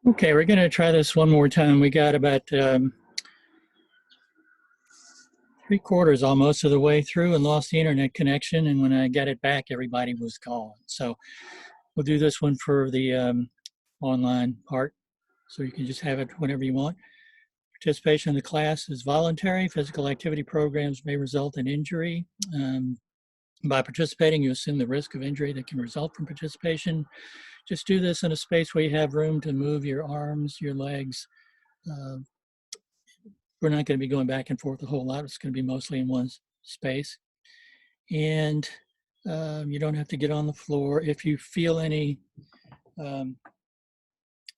Okay, we're going to try this one more time. We got about 3/4 almost of the way through and lost the internet connection. And when I got it back, everybody was gone. So we'll do this one for the online part. So you can just have it whenever you want. Participation in the class is voluntary. Physical activity programs may result in injury. By participating, you assume the risk of injury that can result from participation. Just do this in a space where you have room to move your arms, your legs. We're not going to be going back and forth a whole lot. It's going to be mostly in one space. And you don't have to get on the floor. If you feel any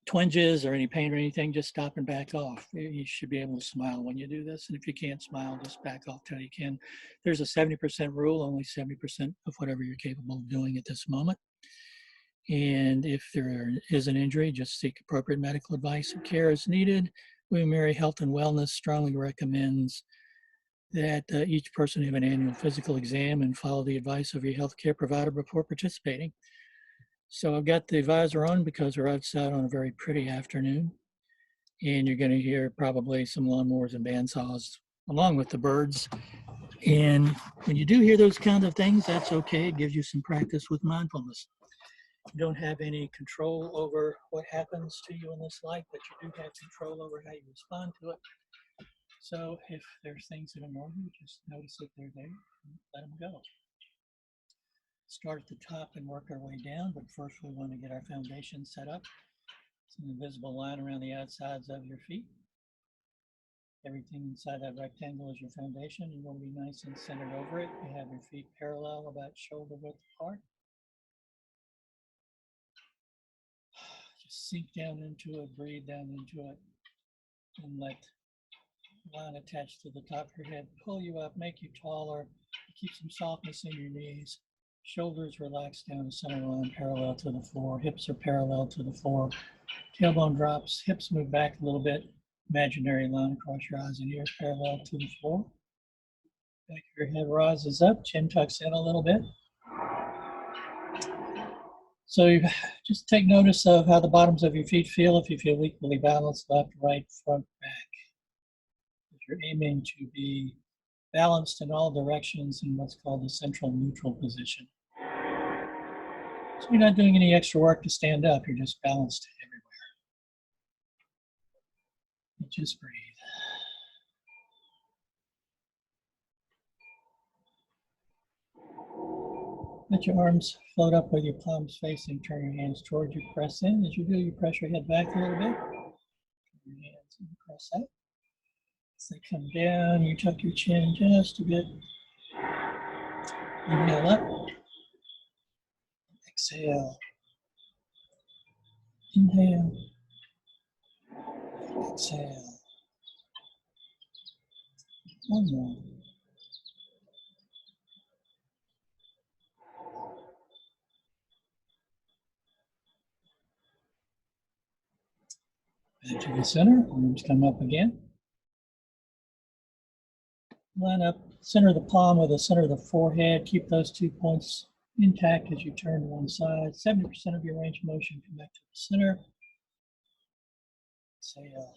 twinges or any pain or anything, just stop and back off. You should be able to smile when you do this. And if you can't smile, just back off till you can. There's a 70% rule, only 70% of whatever you're capable of doing at this moment. And if there is an injury, just seek appropriate medical advice and care as needed. William & Mary Health and Wellness strongly recommends that each person have an annual physical exam and follow the advice of your healthcare provider before participating. So I've got the visor on because we're outside on a very pretty afternoon. And you're going to hear probably some lawnmowers and bandsaws along with the birds. And when you do hear those kind of things, that's okay. It gives you some practice with mindfulness. You don't have any control over what happens to you in this life, but you do have control over how you respond to it. So if there's things that annoy you, just notice that they're there and let them go. Start at the top and work our way down, but first we want to get our foundation set up. It's an invisible line around the outsides of your feet. Everything inside that rectangle is your foundation. You want to be nice and centered over it. You have your feet parallel, about shoulder width apart. Just sink down into it, breathe down into it, and let the line attached to the top of your head pull you up, make you taller, keep some softness in your knees. Shoulders relax down the center line, parallel to the floor. Hips are parallel to the floor. Tailbone drops, hips move back a little bit. Imaginary line across your eyes and ears, parallel to the floor. Back of your head rises up, chin tucks in a little bit. So you just take notice of how the bottoms of your feet feel. If you feel equally balanced, left, right, front, back. If you're aiming to be balanced in all directions in what's called the central neutral position. So you're not doing any extra work to stand up, you're just balanced everywhere. And just breathe. Let your arms float up with your palms facing, turn your hands towards you, press in. As you do, you press your head back a little bit. Turn your hands and press out. As they come down, you tuck your chin just a bit. Inhale up. Exhale. Inhale. Exhale. One more. Back to the center. Arms come up again. Line up, center of the palm with the center of the forehead. Keep those 2 points intact as you turn to one side. 70% of your range of motion, come back to the center. Exhale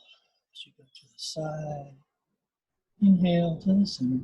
as you go to the side. Inhale to the center.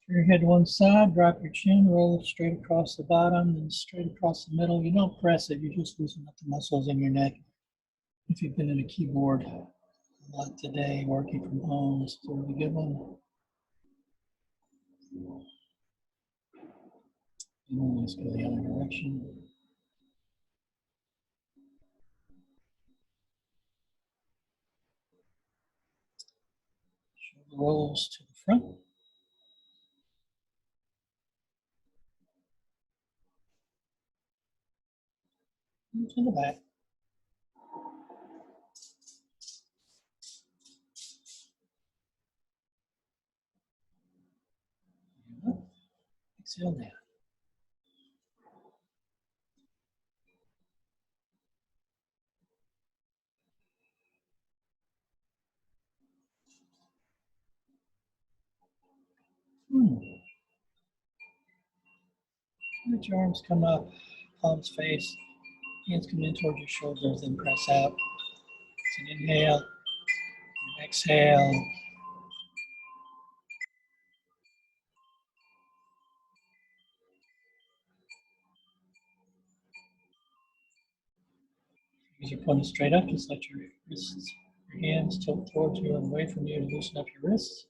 Turn your head to one side, drop your chin, roll it straight across the bottom, then straight across the middle. You don't press it, you're just loosening up the muscles in your neck. If you've been in a keyboard a lot today, working from home, this is a really good one. And then let's go the other direction. Shoulder rolls to the front. And to the back. Exhale down. Let your arms come up, palms face, hands come in towards your shoulders, then press out. It's an inhale, an exhale. As you're pointing straight up, just let your wrists, your hands tilt towards you and away from you to loosen up your wrists.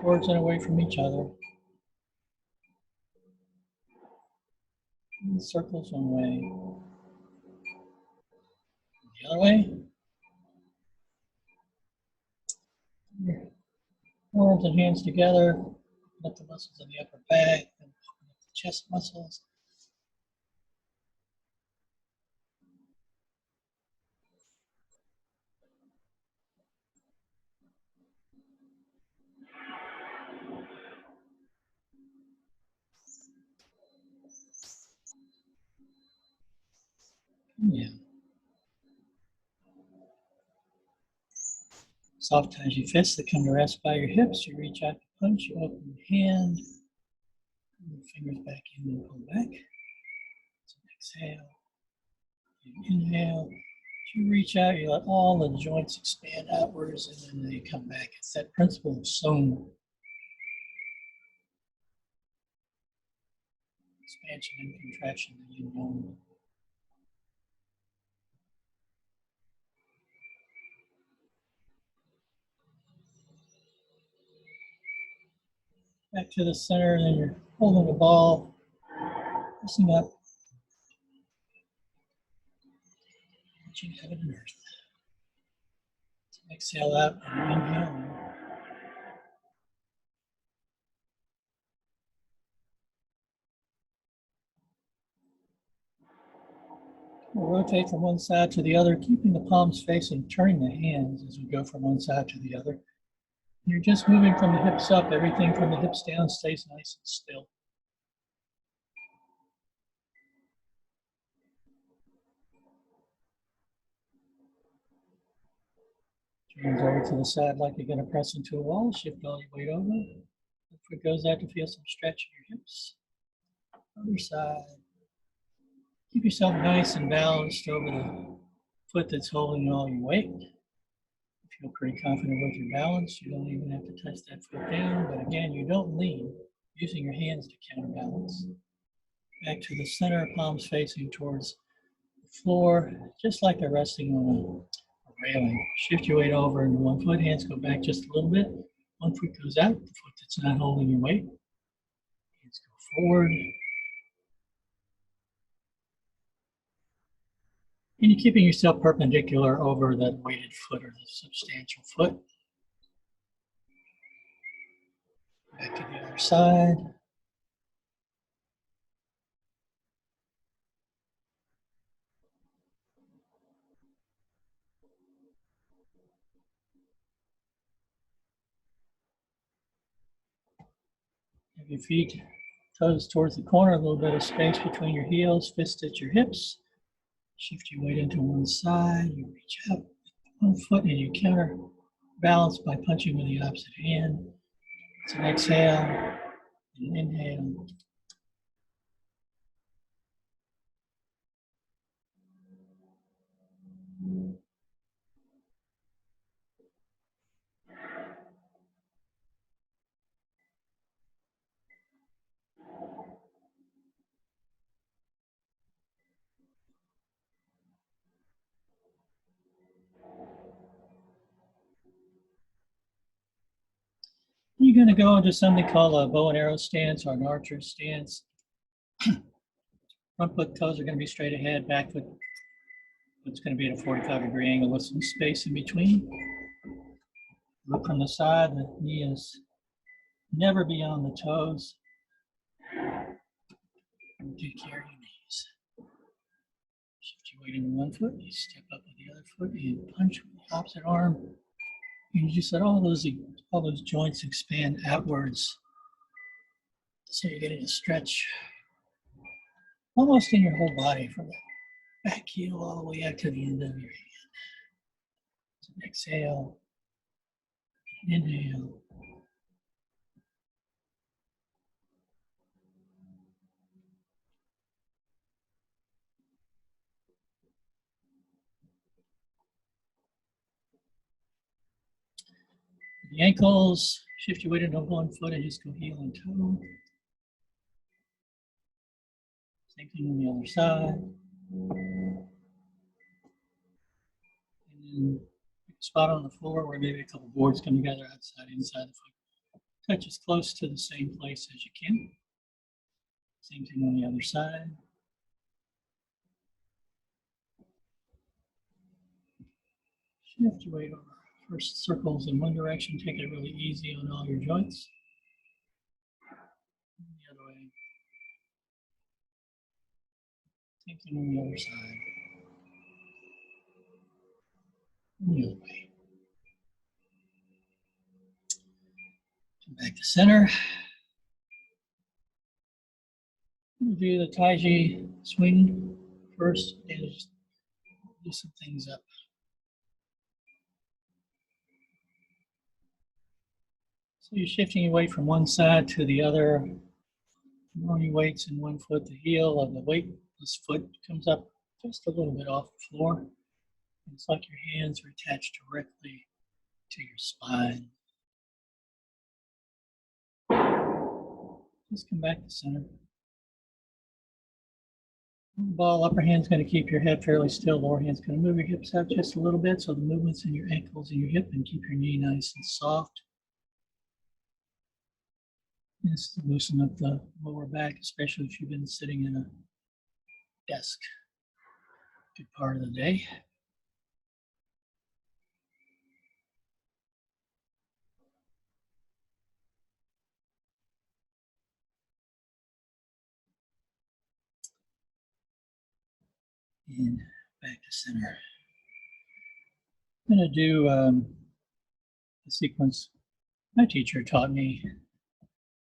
Towards and away from each other. And circles one way. The other way. Your arms and hands together. Open up the muscles in the upper back and open up the chest muscles. Yeah. Soft taijiquan fists that come to rest by your hips. You reach out to punch, you open your hand, your fingers back in and pull back. So exhale, you inhale. As you reach out, you let all the joints expand outwards and then they come back. It's that principle of Song, expansion and contraction that you know. Back to the center, and then you're holding the ball, pressing up, reaching heaven and earth. So exhale out and inhale. We'll rotate from one side to the other, keeping the palms facing, turning the hands as we go from one side to the other. You're just moving from the hips up. Everything from the hips down stays nice and still. Hands over to the side like you're going to press into a wall. Shift all your weight over. The foot goes out to feel some stretch in your hips. Other side. Keep yourself nice and balanced over the foot that's holding all your weight. You feel pretty confident with your balance. You don't even have to touch that foot down. But again, you don't lean, using your hands to counterbalance. Back to the center, palms facing towards the floor, just like they're resting on a railing. Shift your weight over into one foot, hands go back just a little bit. One foot goes out, the foot that's not holding your weight. Hands go forward. And you're keeping yourself perpendicular over that weighted foot or the substantial foot. Back to the other side. Have your feet, toes towards the corner, a little bit of space between your heels, fists at your hips. Shift your weight into one side, you reach out one foot and you counter balance by punching with the opposite hand. It's an exhale, an inhale. You're going to go into something called a bow and arrow stance or an archer's stance. Front foot toes are going to be straight ahead, back foot it's going to be at a 45-degree angle with some space in between. Look from the side, the knee is never beyond the toes. And take care of your knees. Shift your weight into one foot, you step up with the other foot, you punch with the opposite arm, And you just let all those joints expand outwards. So you're getting a stretch almost in your whole body from the back heel all the way out to the end of your hand. So exhale, inhale. The ankles, shift your weight into one foot and just go heel and toe. Same thing on the other side. And then pick a spot on the floor where maybe a couple boards come together outside, inside the foot. Touch as close to the same place as you can. Same thing on the other side. Shift your weight over. First circles in one direction, take it really easy on all your joints. And the other way. Same thing on the other side. And the other way. Come back to center. We'll do the taiji swing first and just do some things up. So you're shifting your weight from one side to the other. Throwing weights in one foot, the heel of the weightless foot comes up just a little bit off the floor. It's like your hands are attached directly to your spine. Just come back to center. Ball, upper hand's going to keep your head fairly still. Lower hand's going to move your hips out just a little bit so the movement's in your ankles and your hip, and keep your knee nice and soft. Just to loosen up the lower back, especially if you've been sitting in a desk a good part of the day. And back to center. I'm going to do a sequence my teacher taught me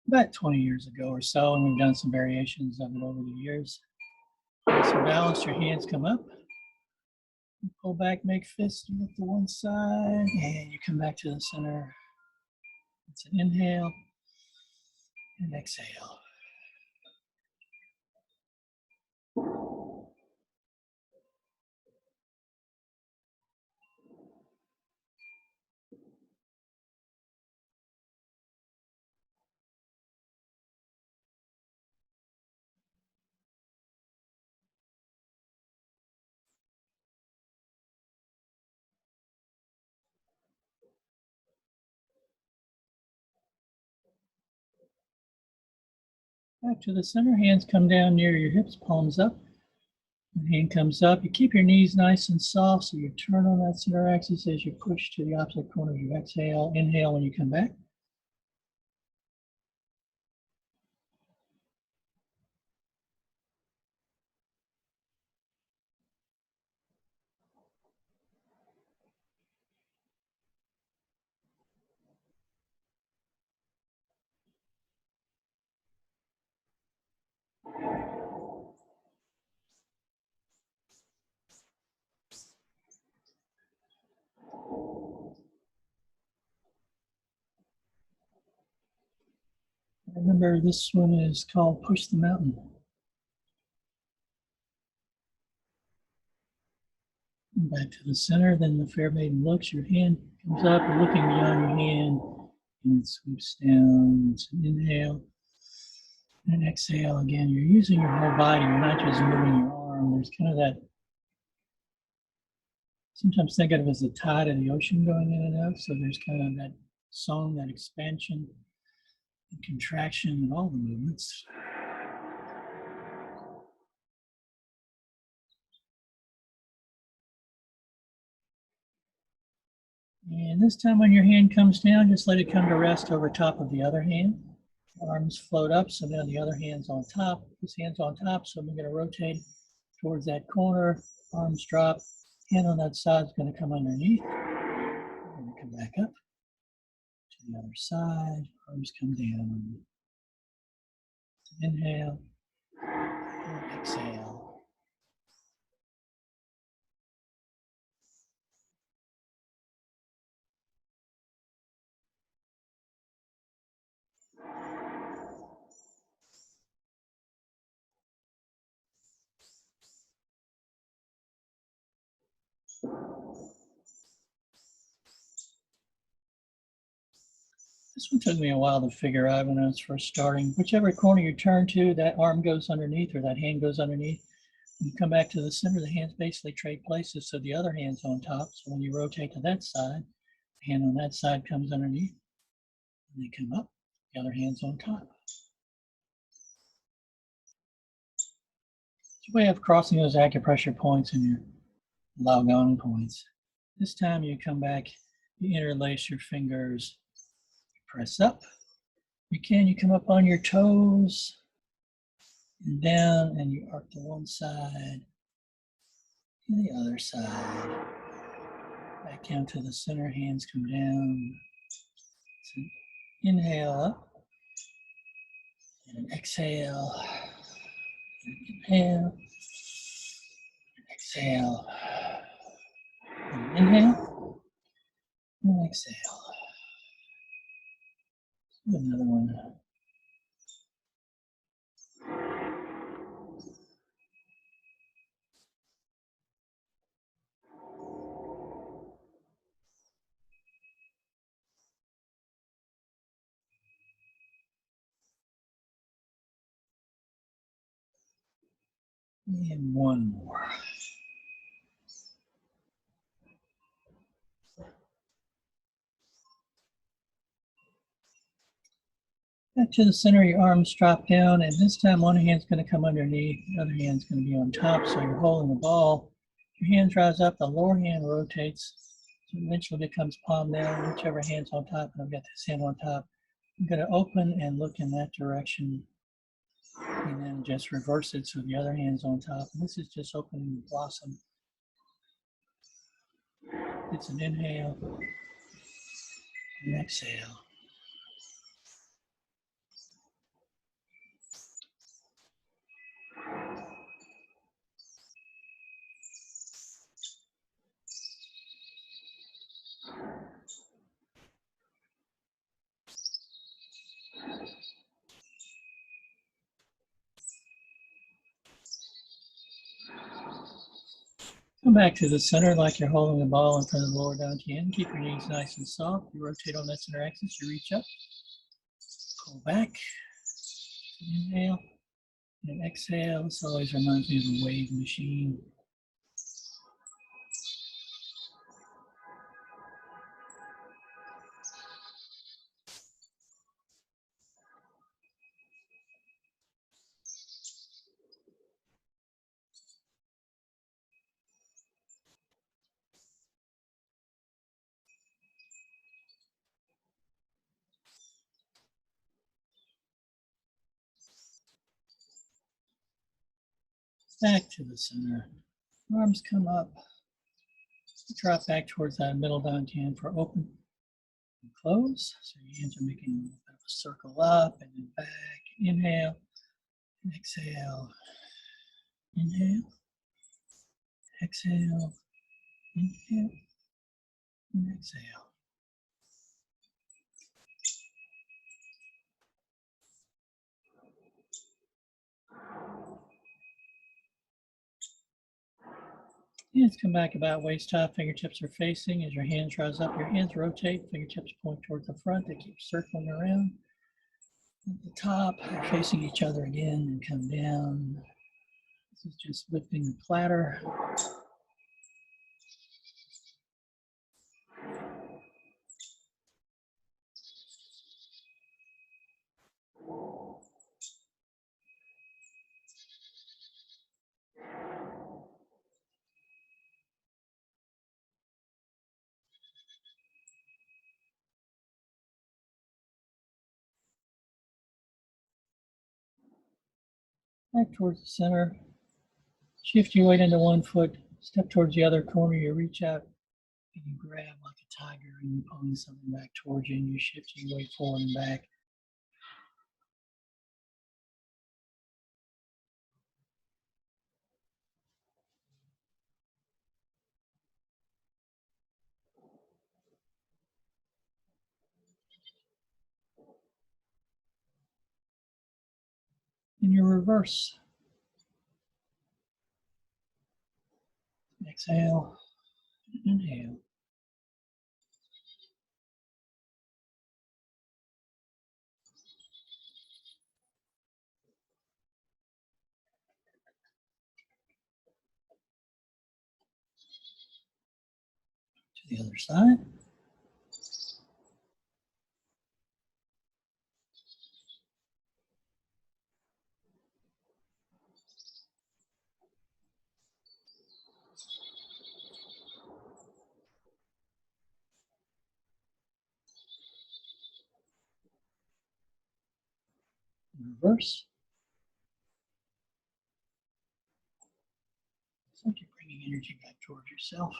about 20 years ago or so, and we've done some variations of it over the years. So balance, your hands come up, pull back, make fists, look to one side, and you come back to the center. It's an inhale and exhale. Back to the center, hands come down near your hips, palms up. When hand comes up, you keep your knees nice and soft, so you turn on that center axis as you push to the opposite corner of your exhale. Inhale when you come back. Remember, this one is called Push the Mountain. And back to the center, then the fair maiden looks, your hand comes up, you're looking beyond your hand, and it swoops down. It's an inhale and an exhale. Again, you're using your whole body, you're not just moving your arm. There's kind of that, sometimes think of it as the tide of the ocean going in and out. So there's kind of that song, that expansion and contraction and all the movements. And this time when your hand comes down, just let it come to rest over top of the other hand. Arms float up, so now the other hand's on top. This hand's on top, so we're going to rotate towards that corner. Arms drop. Hand on that side is going to come underneath. We're going to come back up to the other side. Arms come down. Inhale and exhale. This one took me a while to figure out when I was first starting. Whichever corner you turn to, that arm goes underneath or that hand goes underneath. When you come back to the center, the hands basically trade places, so the other hand's on top. So when you rotate to that side, the hand on that side comes underneath. And they come up, the other hand's on top. It's a way of crossing those acupressure points and your Gong points. This time you come back, you interlace your fingers, you press up. You come up on your toes and down, and you arc to one side and the other side. Back down to the center, hands come down. So inhale up and an exhale. Inhale, exhale, and inhale, and exhale. Another one. And one more. Back to the center, your arms drop down, and this time one hand's going to come underneath, the other hand's going to be on top, so you're holding the ball. Your hand draws up, the lower hand rotates, so eventually becomes palm down, whichever hand's on top, and I've got this hand on top. I'm going to open and look in that direction, and then just reverse it so the other hand's on top. And this is just opening the blossom. It's an inhale and exhale. Come back to the center like you're holding the ball in front of the lower down hand. Keep your knees nice and soft. You rotate on that center axis, you reach up, pull back, inhale, and exhale. This always reminds me of a wave machine. Back to the center. Arms come up. Drop back towards that middle down hand for open and close. So your hands are making a little bit of a circle up and then back. Inhale and exhale. Inhale, exhale, inhale, and exhale. Hands come back about waist high, fingertips are facing. As your hands rise up, your hands rotate, fingertips point towards the front. They keep circling around. At the top, they're facing each other again and come down. This is just lifting the platter. Back towards the center. Shift your weight into one foot. Step towards the other corner. You reach out and you grab like a tiger and you're pulling something back towards you and you're shifting your weight forward and back. In your reverse. Exhale, inhale. To the other side. Reverse. It's like you're bringing energy back towards yourself.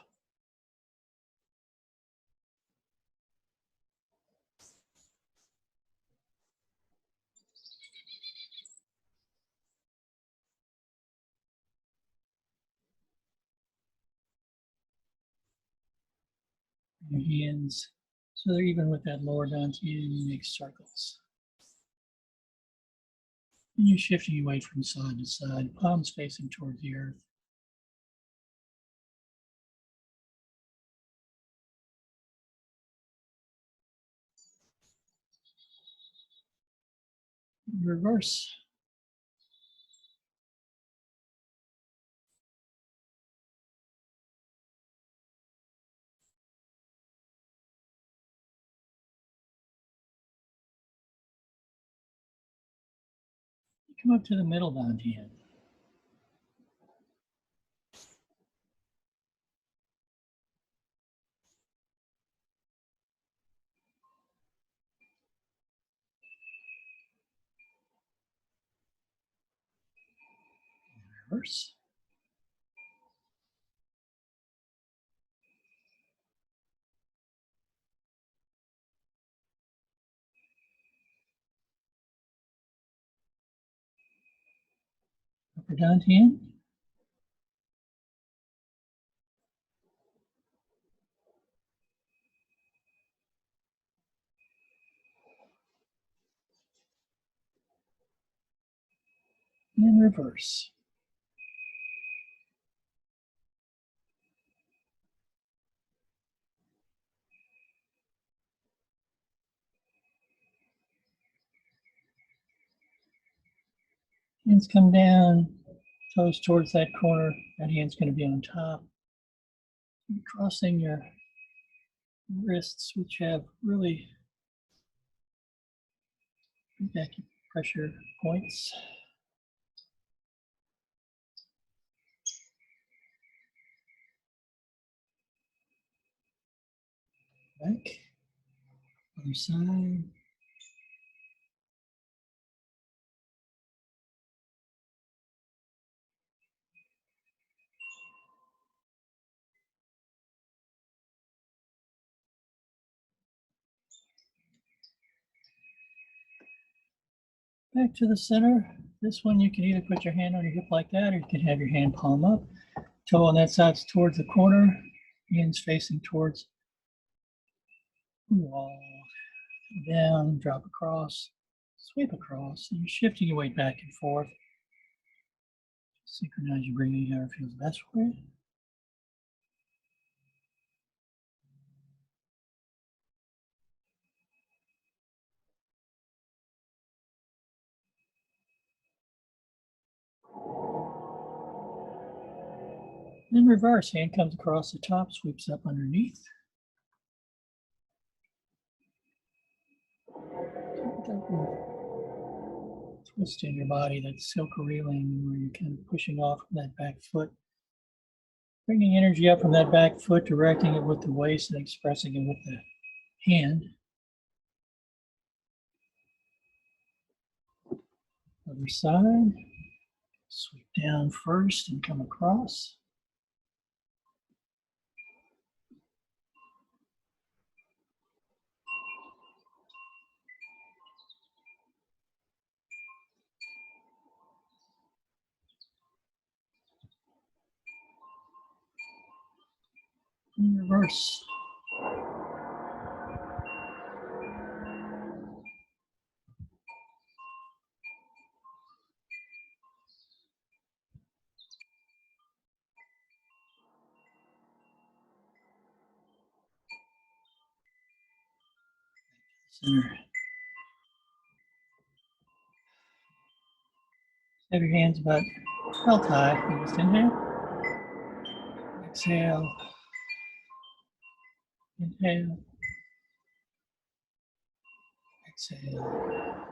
Your hands, so they're even with that lower dantian, you make circles. And you're shifting your weight from side to side, palms facing towards the earth. Reverse. Come up to the middle dantian. Reverse. Upper dantian. And reverse. Hands come down, toes towards that corner. That hand's going to be on top. You're crossing your wrists, which have really big acupressure points. Back, other side. Back to the center. This one you can either put your hand on your hip like that, or you can have your hand palm up. Toe on that side's towards the corner. Hands facing towards the wall. Down, drop across, sweep across, and you're shifting your weight back and forth. Synchronize your breathing however feels best for you. Then reverse, hand comes across the top, sweeps up underneath. Twist in your body, that silk reeling where you're kind of pushing off that back foot. Bringing energy up from that back foot, directing it with the waist and expressing it with the hand. Other side. Sweep down first and come across. reverse. Center. Have your hands about belt high. Just inhale. Exhale. Inhale. Exhale.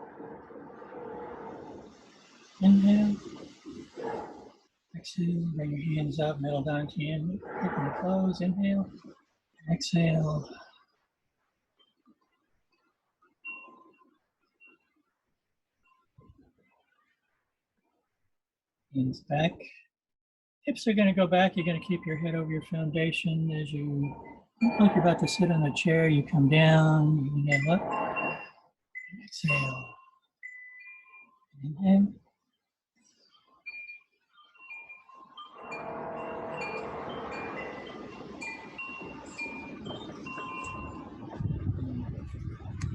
Inhale. Exhale. Bring your hands up, middle down chin. Open and close. Inhale. Exhale. Hands back. Hips are going to go back. You're going to keep your head over your foundation as you look like you're about to sit on a chair. You come down. You inhale up. Exhale. Inhale.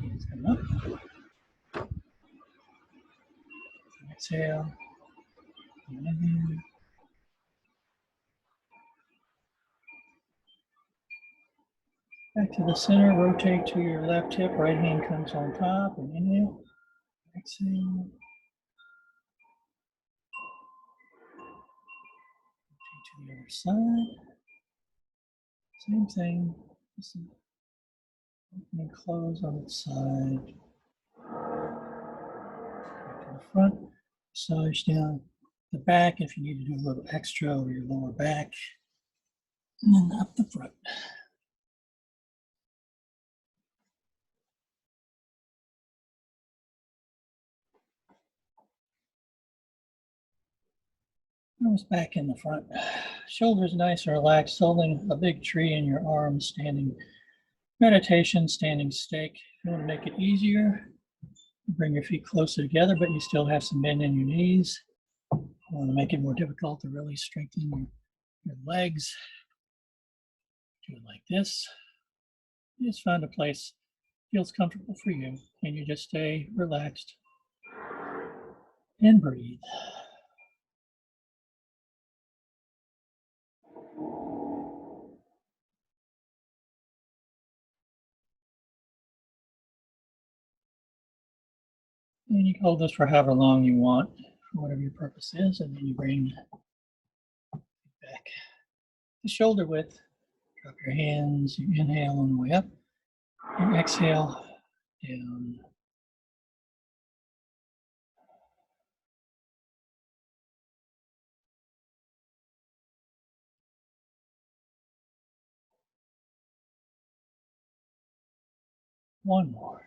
Hands come up. Exhale. Inhale. Back to the center. Rotate to your left hip. Right hand comes on top. And inhale. Exhale. Rotate to the other side. Same thing. Just open and close on its side. Back to the front. Massage down the back if you need to do a little extra over your lower back. And then up the front. Nose back in the front. Shoulders nice and relaxed, holding a big tree in your arms, standing meditation, standing stake. If you want to make it easier, bring your feet closer together, but you still have some bend in your knees. You want to make it more difficult to really strengthen your legs. Do it like this. You just find a place that feels comfortable for you, and you just stay relaxed and breathe. And you can hold this for however long you want, for whatever your purpose is, and then you bring back the shoulder width. Drop your hands, you inhale on the way up, and exhale down. One more.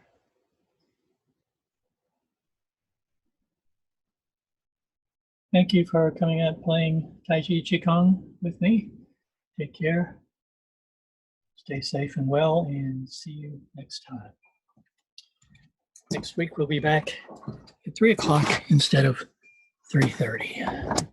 Thank you for coming out playing Taijiquan with me. Take care. Stay safe and well, and see you next time. Next week we'll be back at 3 o'clock instead of 3:30.